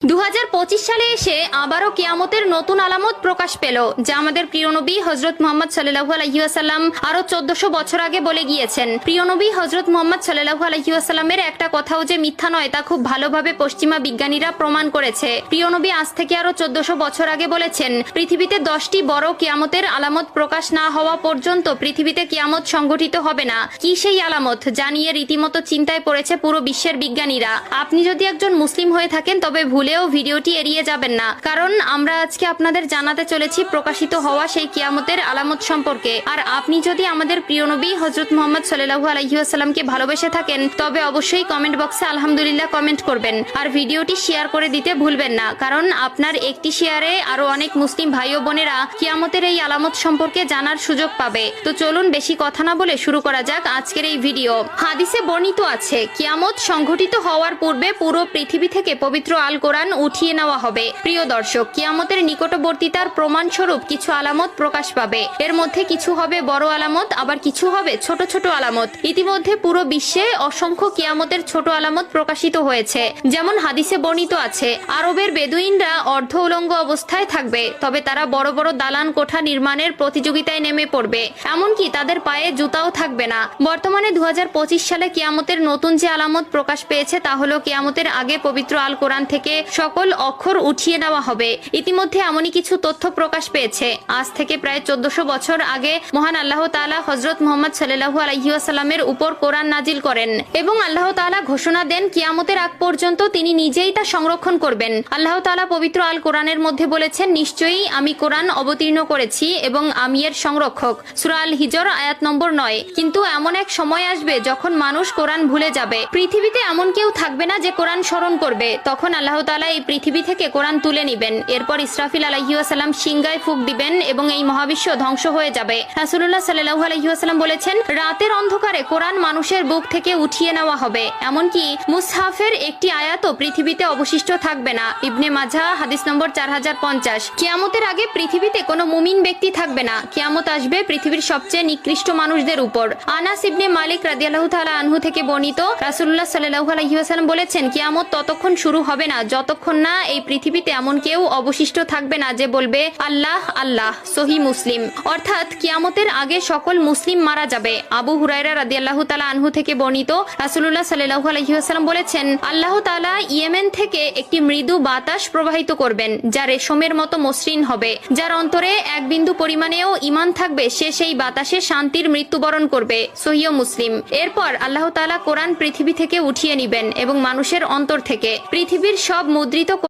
2025 সালে এসে আবারও কিয়ামতের নতুন আলামত প্রকাশ পেল, যা আমাদের প্রিয় নবী হযরত মুহাম্মদ সাল্লাল্লাহু আলাইহি ওয়াসাল্লাম আরো 1400 বছর আগে বলে গিয়েছেন। প্রিয় নবী হযরত মুহাম্মদ সাল্লাল্লাহু আলাইহি ওয়াসাল্লামের একটা কথাও যে মিথ্যা নয় তা খুব ভালোভাবে পশ্চিমা বিজ্ঞানীরা প্রমাণ করেছে। প্রিয় নবী আজ থেকে আরো 1400 বছর আগে বলেছেন, পৃথিবীতে 10টি বড় কিয়ামতের আলামত প্রকাশ না হওয়া পর্যন্ত পৃথিবীতে কিয়ামত সংঘটিত হবে না। কি সেই আলামত জানিয়ে রীতিমতো চিন্তায় পড়েছে পুরো বিশ্বের বিজ্ঞানীরা। আপনি যদি একজন মুসলিম হয়ে থাকেন তবে ভুলেও ভিডিওটি এড়িয়ে যাবেন না, কারণ আমরা আজকে আপনাদের জানাতে চলেছি প্রকাশিত হওয়া সেই কিয়ামতের আলামত সম্পর্কে। আর আপনি যদি আমাদের প্রিয় নবী হযরত মুহাম্মদ সাল্লাল্লাহু আলাইহি ওয়াসাল্লামকে ভালোবেসে থাকেন তবে অবশ্যই কমেন্ট বক্সে আলহামদুলিল্লাহ কমেন্ট করবেন আর ভিডিওটি শেয়ার করে দিতে ভুলবেন না, কারণ আপনার একটি শেয়ারে আরো অনেক মুসলিম ভাই ও বোনেরা কিয়ামতের এই আলামত সম্পর্কে জানার সুযোগ পাবে। তো চলুন বেশি কথা না বলে শুরু করা যাক আজকের এই ভিডিও। হাদিসে বর্ণিত আছে, কিয়ামত সংঘটিত হওয়ার পূর্বে পুরো পৃথিবী থেকে পবিত্র আল কোরআন উঠিয়ে নেওয়া হবে। প্রিয় দর্শক, কিয়ামতের নিকটবর্তীতার প্রমাণস্বরূপ কিছু আলামত প্রকাশ পাবে। এর মধ্যে কিছু হবে বড় আলামত, আবার কিছু হবে ছোট ছোট আলামত। ইতিমধ্যে পুরো বিশ্বে অসংখ্য কিয়ামতের ছোট আলামত প্রকাশিত হয়েছে। যেমন হাদিসে বর্ণিত আছে, আরবের বেদুইনরা অর্ধ উলঙ্গ অবস্থায় থাকবে, তবে তারা বড় বড় দালান কোঠা নির্মাণের প্রতিযোগিতায় নেমে পড়বে, এমনকি তাদের পায়ে জুতাও থাকবে না। বর্তমানে 2025 সালে কিয়ামতের নতুন যে আলামত প্রকাশ পেয়েছে তা হলো কিয়ামতের আগে পবিত্র আল কোরআন থেকে সকল অক্ষর উঠিয়ে নেওয়া হবে। ইতিমধ্যে এমনই কিছু তথ্য প্রকাশ পেয়েছে। আজ থেকে প্রায় 1400 বছর আগে মহান আল্লাহ তাআলা হযরত মুহাম্মদ সাল্লাল্লাহু আলাইহি ওয়াসাল্লামের উপর কোরআন নাজিল করেন এবং আল্লাহ তাআলা ঘোষণা দেন কিয়ামতের আগ পর্যন্ত তিনি নিজেই তা সংরক্ষণ করবেন। আল্লাহ তাআলা পবিত্র আল কোরআনের মধ্যে বলেছেন, নিশ্চয়ই আমি কোরআন অবতীর্ণ করেছি এবং আমি এর সংরক্ষক। সূরা আল হিজর আয়াত নম্বর 9। কিন্তু এমন এক সময় আসবে যখন মানুষ কোরআন ভুলে যাবে। পৃথিবীতে এমন কেউ থাকবে না যে কোরআন স্মরণ করবে। তখন আল্লাহ তাআলা এই পৃথিবী থেকে কোরআন তুলে নেবেন। এরপর ইসরাফিল আলাইহিস সালাম সিংগায় ফুঁক দিবেন এবং এই মহাবিশ্ব ধ্বংস হয়ে যাবে। রাসূলুল্লাহ সাল্লাল্লাহু আলাইহি ওয়াসাল্লাম বলেছেন, রাতের অন্ধকারে কোরআন মানুষের বুক থেকে উঠিয়ে নেওয়া হবে, এমনকি মুসহাফের একটি আয়াতও পৃথিবীতে অবশিষ্ট থাকবে না। ইবনে মাজাহ হাদিস নম্বর 4050। কিয়ামতের আগে পৃথিবীতে কোনো মুমিন ব্যক্তি থাকবে না। কিয়ামত আসবে পৃথিবীর সবচেয়ে নিকৃষ্ট মানুষদের উপর। আনাস ইবনে মালিক রাদিয়াল্লাহু তাআলা আনহু থেকে বর্ণিত, রাসূলুল্লাহ সাল্লাল্লাহু আলাইহি ওয়াসাল্লাম বলেছেন, কিয়ামত ততক্ষণ শুরু হবে না যতক্ষণ না এই পৃথিবীতে এমন কেউ অবশিষ্ট থাকবে না যে বলবে আল্লাহ আল্লাহ। সহিহ মুসলিম। অর্থাৎ কিয়ামতের আগে সকল মুসলিম মারা যাবে। আবু হুরায়রা রাদিয়াল্লাহু তাআলা আনহু থেকে বর্ণিত, রাসূলুল্লাহ সাল্লাল্লাহু আলাইহি ওয়াসাল্লাম বলেছেন, আল্লাহ তাআলা ইয়েমেন থেকে একটি মৃদু বাতাস প্রবাহিত করবেন যা রেশমের মতো মসৃণ হবে। যার অন্তরে এক বিন্দু পরিমাণেও ঈমান থাকবে সে সেই বাতাসে শান্তির মৃত্যুবরণ করবে। সহিহ মুসলিম। এরপর আল্লাহ তাআলা কোরআন পৃথিবী থেকে উঠিয়ে নেবেন এবং মানুষের অন্তর থেকে পৃথিবীর সব মুদ্রিত